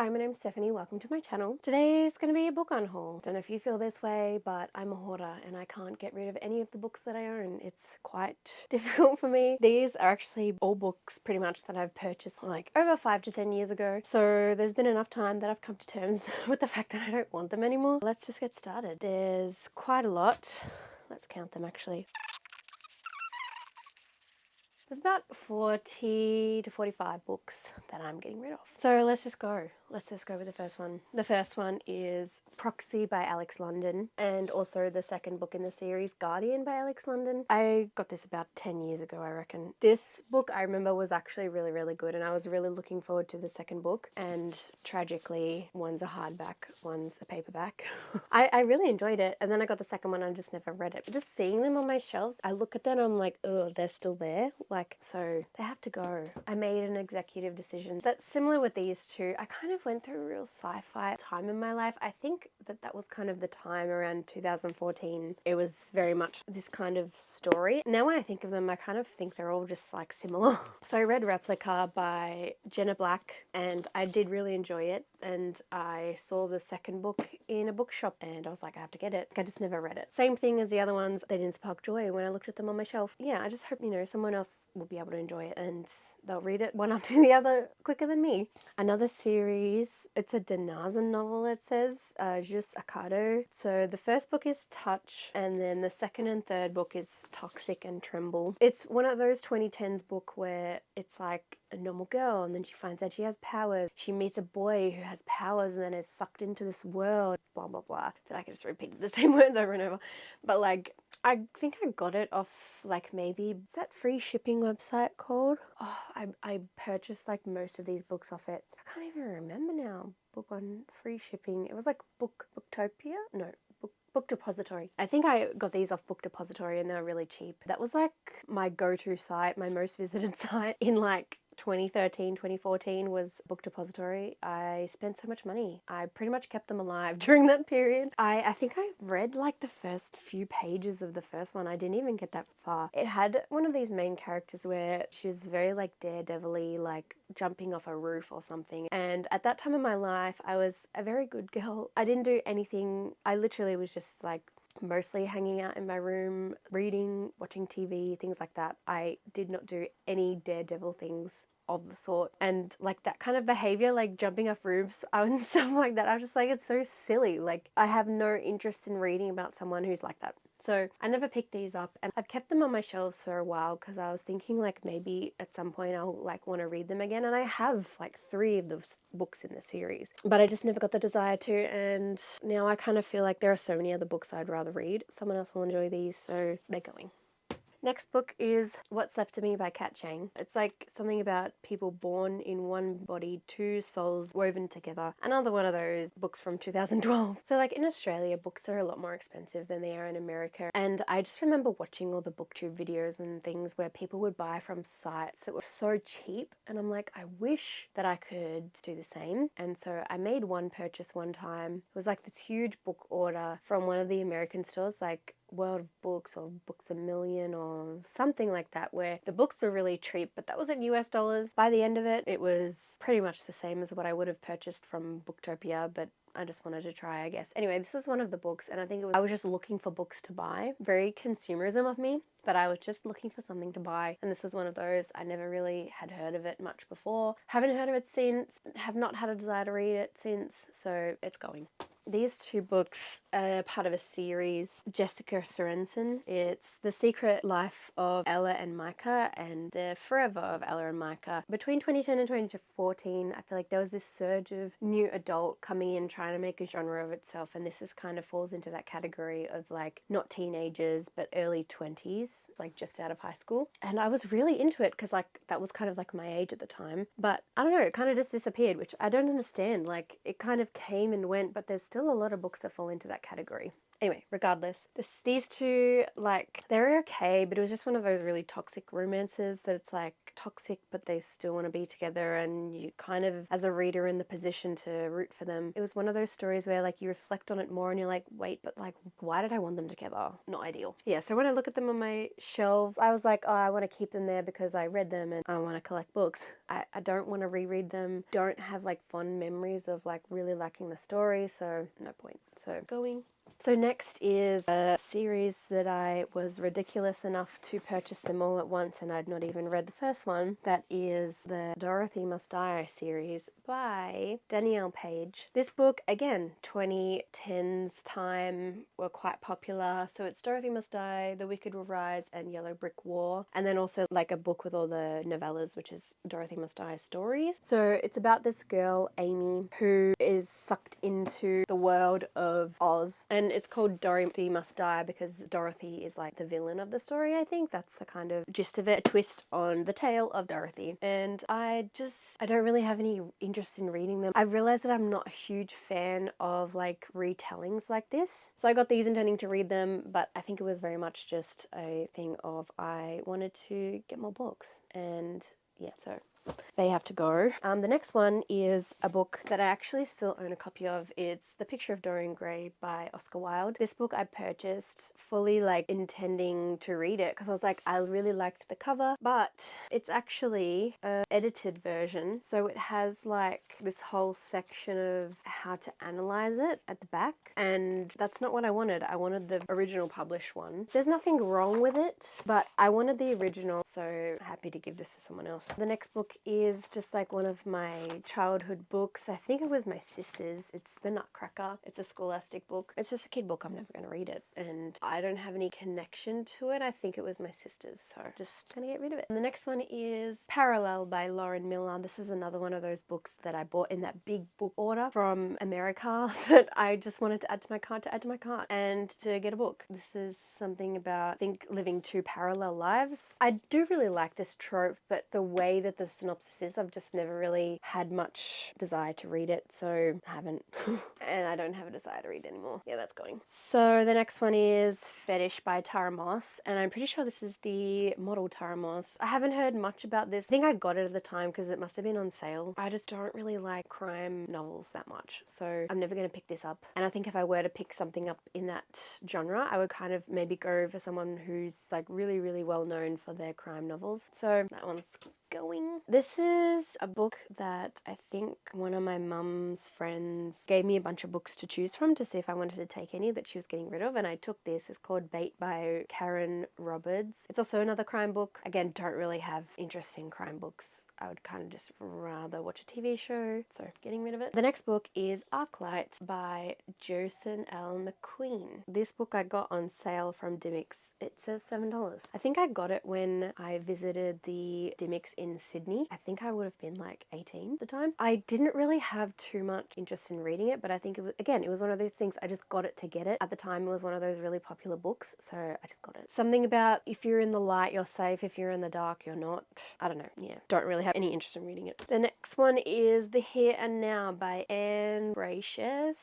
Hi, my name's Stephanie. Welcome to my channel. Today's going to be a book unhaul. Don't know if you feel this way, but I'm a hoarder and I can't get rid of any of the books that I own. It's quite difficult for me. These are actually all books pretty much that I've purchased like over 5 to 10 years ago. So there's been enough time that I've come to terms with the fact that I don't want them anymore. Let's just get started. There's quite a lot. Let's count them actually. There's about 40 to 45 books that I'm getting rid of. So let's just go. Let's just go with the first one. The first one is Proxy by Alex London, and also the second book in the series, Guardian by Alex London. I got this about 10 years ago, I reckon. This book I remember was actually really good, and I was really looking forward to the second book, and tragically one's a hardback, one's a paperback. I really enjoyed it, and then I got the second one and I just never read it. But just seeing them on my shelves, I look at them and I'm like, oh, they're still there. Like, so they have to go. I made an executive decision. That's similar with these two. I kind of went through a real sci-fi time in my life. I think that was kind of the time around 2014. It was very much this kind of story. Now when I think of them, I kind of think they're all just like similar. So I read Replica by Jenna Black and I did really enjoy it. And I saw the second book in a bookshop and I was like, I have to get it. I just never read it. Same thing as the other ones. They didn't spark joy when I looked at them on my shelf. Yeah, I just hope, someone else will be able to enjoy it and they'll read it one after the other quicker than me. Another series, it's a Denazen novel, it says, Jus Acado. So the first book is Touch and then the second and third book is Toxic and Tremble. It's one of those 2010s book where it's like a normal girl and then she finds out she has powers. She meets a boy who has powers and then is sucked into this world, blah blah blah. I feel like I just repeated the same words over and over. But like, I think I got it off like maybe, is that free shipping website called? Oh, I purchased like most of these books off it. I can't even remember now. Book on free shipping. It was like Booktopia? No, Book Depository. I think I got these off Book Depository and they were really cheap. That was like my go-to site, my most visited site in like 2013, 2014 was Book Depository. I spent so much money. I pretty much kept them alive during that period. I think I read like the first few pages of the first one. I didn't even get that far. It had one of these main characters where she was very like Daredevil-y, like jumping off a roof or something. And at that time in my life, I was a very good girl. I didn't do anything. I literally was just like mostly hanging out in my room, reading, watching TV, things like that. I did not do any Daredevil things of the sort, and like that kind of behavior, like jumping off roofs and stuff like that, I was just like, it's so silly. Like, I have no interest in reading about someone who's like that. So I never picked these up and I've kept them on my shelves for a while because I was thinking like maybe at some point I'll like want to read them again, and I have like 3 of those books in the series, but I just never got the desire to, and now I kind of feel like there are so many other books I'd rather read. Someone else will enjoy these, so they're going. Next book is What's Left of Me by Kat Chang. It's like something about people born in one body, 2 souls woven together. Another one of those books from 2012. So like in Australia, books are a lot more expensive than they are in America. And I just remember watching all the Booktube videos and things where people would buy from sites that were so cheap. And I'm like, I wish that I could do the same. And so I made one purchase one time. It was like this huge book order from one of the American stores, like World of Books or Books a Million or something like that, where the books were really cheap, but that was in US dollars. By the end of it, it was pretty much the same as what I would have purchased from Booktopia, but I just wanted to try, I guess. Anyway, this is one of the books, and I think I was just looking for books to buy. Very consumerism of me, but I was just looking for something to buy, and this is one of those. I never really had heard of it much before. Haven't heard of it since, have not had a desire to read it since, so it's going. These 2 books are part of a series, Jessica Sorensen. It's The Secret Life of Ella and Micah and The Forever of Ella and Micah. Between 2010 and 2014, I feel like there was this surge of new adult coming in trying to make a genre of itself, and this is kind of falls into that category of like not teenagers but early 20s, like just out of high school. And I was really into it because like that was kind of like my age at the time, but I don't know, it kind of just disappeared, which I don't understand. Like, it kind of came and went, but there's still a lot of books that fall into that category. Anyway, regardless, these two, like, they're okay, but it was just one of those really toxic romances that it's like toxic, but they still want to be together, and you kind of, as a reader, in the position to root for them. It was one of those stories where, like, you reflect on it more and you're like, wait, but like, why did I want them together? Not ideal. Yeah, so when I look at them on my shelves, I was like, oh, I want to keep them there because I read them and I want to collect books. I don't want to reread them, don't have like fond memories of like really liking the story, so no point. So going. So next is a series that I was ridiculous enough to purchase them all at once, and I'd not even read the first one. That is the Dorothy Must Die series by Danielle Page. This book, again, 2010s time, were quite popular. So it's Dorothy Must Die, The Wicked Will Rise, and Yellow Brick War. And then also like a book with all the novellas, which is Dorothy Must Die stories. So it's about this girl, Amy, who is sucked into the world of Oz. And it's called Dorothy Must Die because Dorothy is like the villain of the story, I think. That's the kind of gist of it, a twist on the tale of Dorothy. And I don't really have any interest in reading them. I realized that I'm not a huge fan of like retellings like this. So I got these intending to read them, but I think it was very much just a thing of I wanted to get more books. And yeah, so they have to go. The next one is a book that I actually still own a copy of. It's The Picture of Dorian Gray by Oscar Wilde. This book I purchased fully like intending to read it because I was like, I really liked the cover, but it's actually an edited version. So it has like this whole section of how to analyze it at the back, and that's not what I wanted. I wanted the original published one. There's nothing wrong with it, but I wanted the original, so happy to give this to someone else. The next book is just like one of my childhood books. I think it was my sister's. It's The Nutcracker. It's a scholastic book. It's just a kid book. I'm never going to read it, and I don't have any connection to it. I think it was my sister's, so just going to get rid of it. And the next one is Parallel by Lauren Miller. This is another one of those books that I bought in that big book order from America that I just wanted to add to my cart, and to get a book. This is something about, I think, living two parallel lives. I do really like this trope, but the way that the synopsis is, I've just never really had much desire to read it, so I haven't. And I don't have a desire to read anymore. Yeah, that's going. So the next one is Fetish by Tara Moss, and I'm pretty sure this is the model Tara Moss. I haven't heard much about this. I think I got it at the time because it must have been on sale. I just don't really like crime novels that much, so I'm never going to pick this up. And I think if I were to pick something up in that genre, I would kind of maybe go for someone who's like really, really well known for their crime novels. So that one's going. This is a book that I think one of my mum's friends gave me a bunch of books to choose from to see if I wanted to take any that she was getting rid of, and I took this. It's called Bait by Karen Roberts. It's also another crime book. Again, don't really have interest in crime books. I would kind of just rather watch a TV show, so getting rid of it. The next book is Arclight by Jason L. McQueen. This book I got on sale from Dimmicks. It says $7. I think I got it when I visited the Dimmicks in Sydney. I think I would have been like 18 at the time. I didn't really have too much interest in reading it, but I think it was, again, it was one of those things, I just got it to get it. At the time, it was one of those really popular books, so I just got it. Something about if you're in the light, you're safe. If you're in the dark, you're not. I don't know. Yeah, don't really have any interest in reading it. The next one is The Here and Now by Anne Gracious.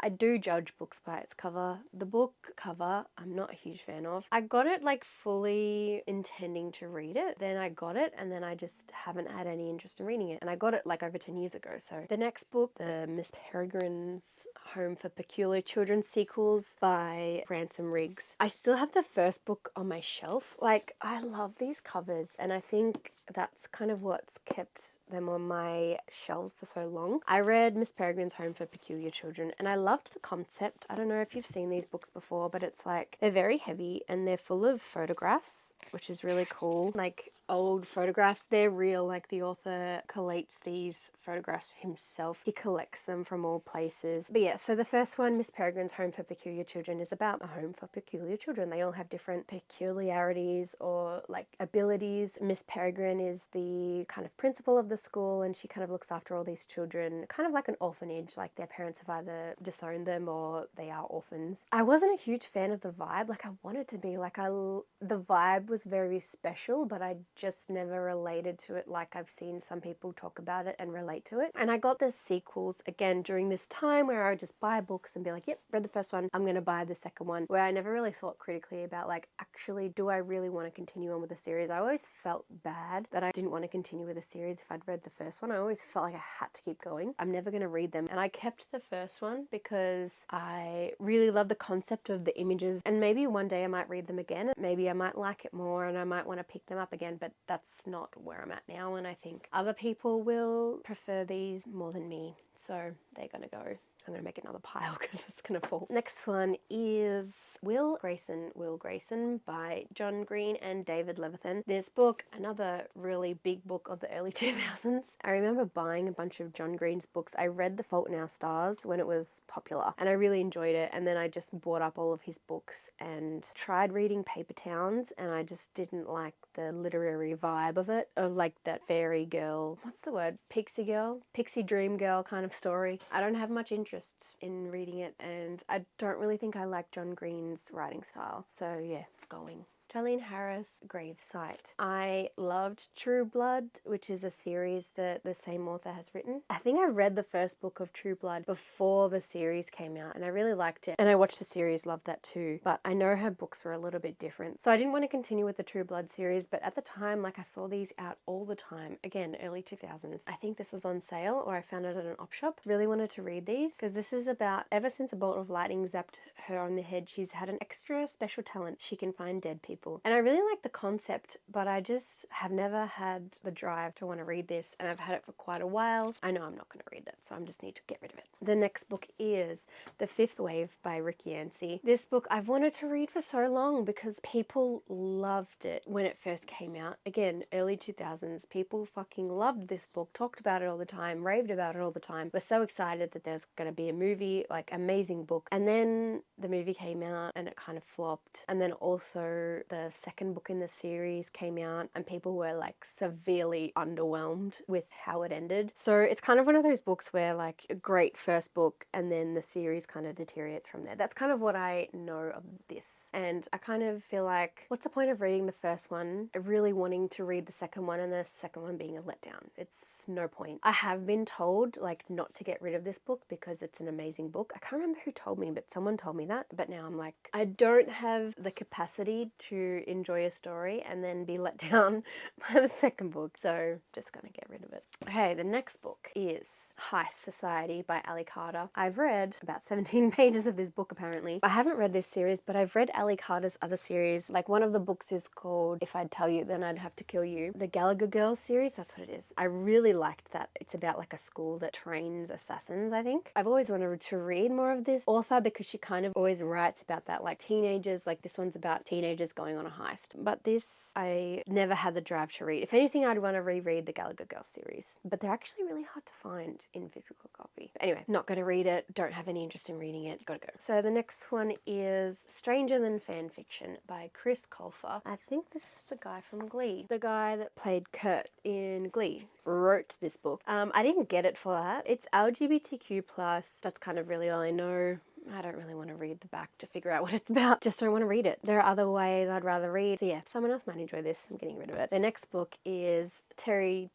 I do judge books by its cover. The book cover, I'm not a huge fan of. I got it like fully intending to read it. Then I got it and then I just haven't had any interest in reading it. And I got it like over 10 years ago. So the next book, the Miss Peregrine's Home for Peculiar Children sequels by Ransom Riggs. I still have the first book on my shelf. Like, I love these covers, and I think that's kind of what's kept them on my shelves for so long. I read Miss Peregrine's Home for Peculiar Children and I loved the concept. I don't know if you've seen these books before, but it's like, they're very heavy and they're full of photographs, which is really cool. Like old photographs, they're real. Like the author collates these photographs himself. He collects them from all places. But yeah, so the first one, Miss Peregrine's Home for Peculiar Children, is about a home for peculiar children. They all have different peculiarities or like abilities. Miss Peregrine is the kind of principal of the school and she kind of looks after all these children, kind of like an orphanage, like their parents have either disowned them or they are orphans. I wasn't a huge fan of the vibe. Like I wanted to be like, the vibe was very special, but I just never related to it like I've seen some people talk about it and relate to it. And I got the sequels again during this time where I would just buy books and be like, yep, read the first one, I'm going to buy the second one, where I never really thought critically about like, actually, do I really want to continue on with the series? I always felt bad that I didn't want to continue with the series if I'd read the first one. I always felt like I had to keep going. I'm never going to read them. And I kept the first one because I really love the concept of the images, and maybe one day I might read them again. Maybe I might like it more and I might want to pick them up again, but that's not where I'm at now, and I think other people will prefer these more than me. So they're going to go. I'm going to make another pile because it's going to fall. Next one is Will Grayson by John Green and David Levithan. This book, another really big book of the early 2000s. I remember buying a bunch of John Green's books. I read The Fault in Our Stars when it was popular and I really enjoyed it, and then I just bought up all of his books and tried reading Paper Towns, and I just didn't like the literary vibe of it, of like that fairy girl, what's the word, pixie dream girl kind of story. I don't have much interest in reading it, and I don't really think I like John Green's writing style. So yeah, going. Charlaine Harris, Gravesite. I loved True Blood, which is a series that the same author has written. I think I read the first book of True Blood before the series came out, and I really liked it. And I watched the series, loved that too. But I know her books were a little bit different. So I didn't want to continue with the True Blood series, but at the time, like I saw these out all the time. Again, early 2000s. I think this was on sale, or I found it at an op shop. Really wanted to read these because this is about, ever since a bolt of lightning zapped her on the head, she's had an extra special talent. She can find dead people. And I really like the concept, but I just have never had the drive to want to read this, and I've had it for quite a while. I know I'm not going to read it, so I just need to get rid of it. The next book is The Fifth Wave by Ricky Yancey. This book I've wanted to read for so long because people loved it when it first came out. Again, early 2000s, people fucking loved this book, talked about it all the time, raved about it all the time, were so excited that there's going to be a movie, like amazing book. And then the movie came out and it kind of flopped. And then also the second book in the series came out and people were like severely underwhelmed with how it ended. So it's kind of one of those books where like a great first book and then the series kind of deteriorates from there. That's kind of what I know of this. And I kind of feel like, what's the point of reading the first one, really wanting to read the second one, and the second one being a letdown? It's no point. I have been told like not to get rid of this book because it's an amazing book. I can't remember who told me, but someone told me that. But now I'm like, I don't have the capacity to enjoy a story and then be let down by the second book, so just gonna get rid of it. Okay, the next book is Heist Society by Ali Carter. I've read about 17 pages of this book apparently. I haven't read this series, but I've read Ali Carter's other series. Like one of the books is called If I'd Tell You Then I'd Have to Kill You. The Gallagher Girls series, that's what it is. I really liked that. It's about like a school that trains assassins, I think. I've always wanted to read more of this author because she kind of always writes about that, like teenagers, like this one's about teenagers going on a heist. But this, I never had the drive to read. If anything, I'd want to reread the Gallagher Girls series, but they're actually really hard to find in physical copy. But anyway, not going to read it, don't have any interest in reading it, gotta go. So the next one is Stranger Than Fan Fiction by Chris Colfer. I think this is the guy from Glee. The guy that played Kurt in Glee wrote this book. I didn't get it for that. It's LGBTQ+. That's kind of really all I know. I don't really want to read the back to figure out what it's about. Just don't want to read it. There are other ways I'd rather read. So yeah, someone else might enjoy this. I'm getting rid of it. The next book is Terry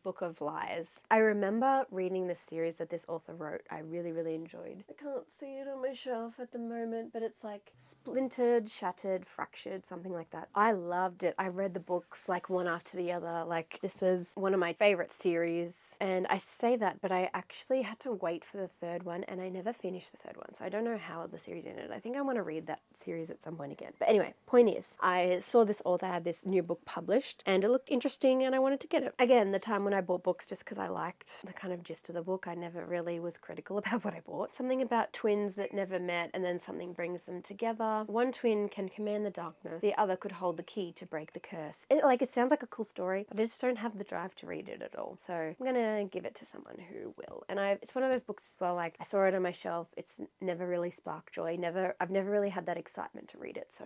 Book of Lies. I remember reading this series that this author wrote. I really, really enjoyed. I can't see it on my shelf at the moment, but it's like splintered, shattered, fractured, something like that. I loved it. I read the books like one after the other. Like this was one of my favorite series. And I say that, but I actually had to wait for the third one and I never finished the third one. So I don't know how the series ended. I think I want to read that series at some point again. But anyway, point is, I saw this author had this new book published and it looked interesting and I wanted to get it. Again, the time when I bought books just because I liked the kind of gist of the book, I never really was critical about what I bought. Something about twins that never met and then something brings them together. One twin can command the darkness. The other could hold the key to break the curse. It sounds like a cool story, but I just don't have the drive to read it at all. So I'm going to give it to someone who will. And it's one of those books as well, like I saw it on my shelf. It's never really sparked joy. I've never really had that excitement to read it, so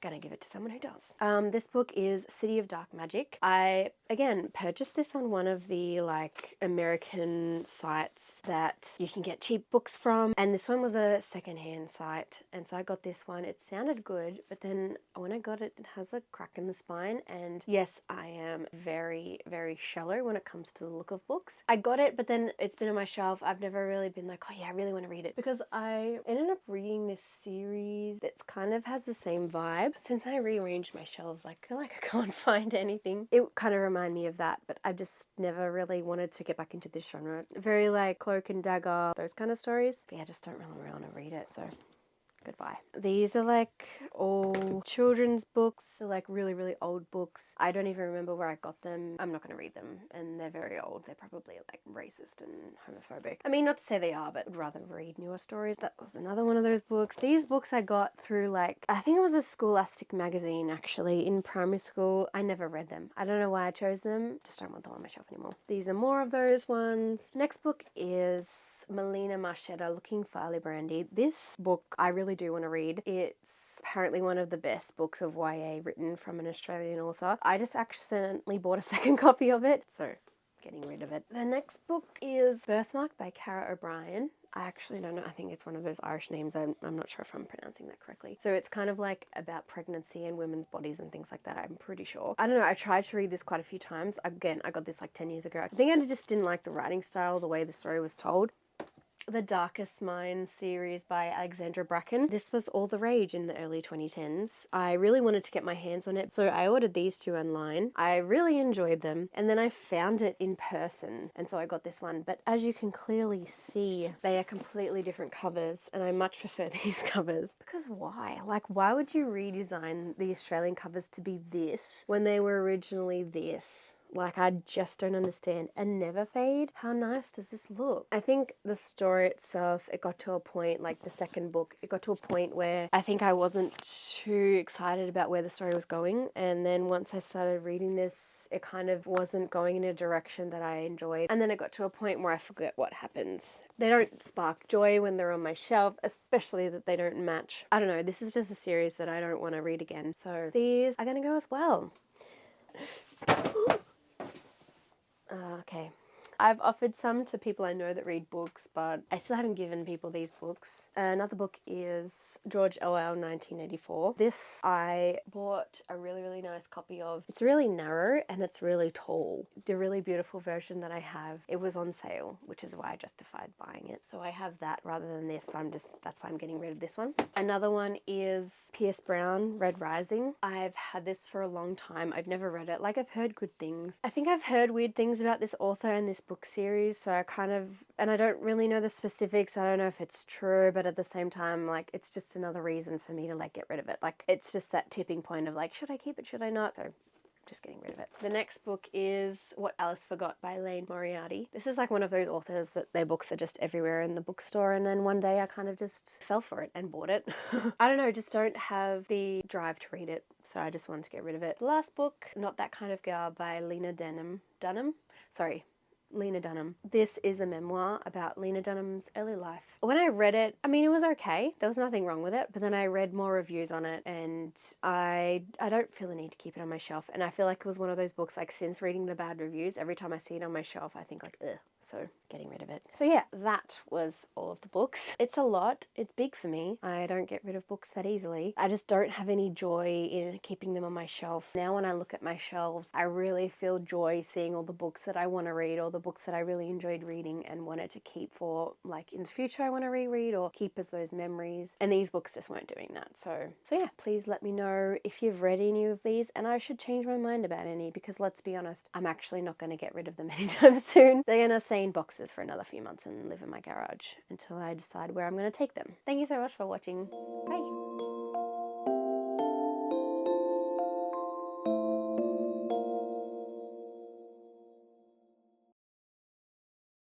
gonna give it to someone who does. This book is City of Dark Magic. I, again, purchased this on one of the like American sites that you can get cheap books from, and this one was a secondhand site, and so I got this one. It sounded good, but then when I got it, it has a crack in the spine, and yes, I am very, very shallow when it comes to the look of books. I got it, but then it's been on my shelf. I've never really been like, oh yeah, I really want to read it, because I ended up reading this series that's kind of has the same vibe. Since I rearranged my shelves, I feel like I can't find anything. It kind of reminded me of that, but I just never really wanted to get back into this genre. Very like Cloak and Dagger, those kind of stories. But yeah, I just don't really want to read it, so goodbye. These are like all children's books. They're like really, really old books. I don't even remember where I got them. I'm not going to read them, and they're very old. They're probably like racist and homophobic. I mean, not to say they are, but I'd rather read newer stories. That was another one of those books. These books I got through like, I think it was a Scholastic magazine actually in primary school. I never read them. I don't know why I chose them. Just don't want them on my shelf anymore. These are more of those ones. Next book is Melina Marchetta, Looking Farley Brandy. This book I really do want to read. It's apparently one of the best books of YA written from an Australian author. I just accidentally bought a second copy of it, so getting rid of it. The next book is Birthmark by Cara O'Brien. I actually don't know. I think it's one of those Irish names. I'm not sure if I'm pronouncing that correctly. So it's kind of like about pregnancy and women's bodies and things like that, I'm pretty sure. I don't know. I tried to read this quite a few times. Again, I got this like 10 years ago. I think I just didn't like the writing style, the way the story was told. The Darkest Mind series by Alexandra Bracken. This was all the rage in the early 2010s. I really wanted to get my hands on it, so I ordered these two online. I really enjoyed them, and then I found it in person, and so I got this one. But as you can clearly see, they are completely different covers, and I much prefer these covers. Because why? Like, why would you redesign the Australian covers to be this when they were originally this? Like, I just don't understand. And Never Fade? How nice does this look? I think the story itself, it got to a point, like the second book, it got to a point where I think I wasn't too excited about where the story was going. And then once I started reading this, it kind of wasn't going in a direction that I enjoyed. And then it got to a point where I forget what happens. They don't spark joy when they're on my shelf, especially that they don't match. I don't know, this is just a series that I don't want to read again. So these are going to go as well. Okay. I've offered some to people I know that read books, but I still haven't given people these books. Another book is George Orwell, 1984. This I bought a really, really nice copy of. It's really narrow and it's really tall. The really beautiful version that I have, it was on sale, which is why I justified buying it. So I have that rather than this, so that's why I'm getting rid of this one. Another one is Pierce Brown, Red Rising. I've had this for a long time. I've never read it. Like, I've heard good things. I think I've heard weird things about this author and this book series, so I kind of, and I don't really know the specifics. I don't know if it's true, but at the same time, like, it's just another reason for me to like get rid of it. Like, it's just that tipping point of like, should I keep it, should I not? So just getting rid of it. The next book is What Alice Forgot by Lane Moriarty. This is like one of those authors that their books are just everywhere in the bookstore, and then one day I kind of just fell for it and bought it. I don't know, just don't have the drive to read it, so I just wanted to get rid of it. The last book, Not That Kind of Girl by Lena Dunham. Lena Dunham. This is a memoir about Lena Dunham's early life. When I read it, I mean, it was okay. There was nothing wrong with it, but then I read more reviews on it, and I don't feel the need to keep it on my shelf. And I feel like it was one of those books, like, since reading the bad reviews, every time I see it on my shelf, I think like, ugh. So getting rid of it. So yeah, that was all of the books. It's a lot. It's big for me. I don't get rid of books that easily. I just don't have any joy in keeping them on my shelf. Now when I look at my shelves, I really feel joy seeing all the books that I want to read, all the books that I really enjoyed reading and wanted to keep for, like, in the future I want to reread or keep as those memories. And these books just weren't doing that. So yeah, please let me know if you've read any of these, and I should change my mind about any, because let's be honest, I'm actually not going to get rid of them anytime soon. They're going to stay in boxes for another few months and live in my garage until I decide where I'm going to take them. Thank you so much for watching. Bye.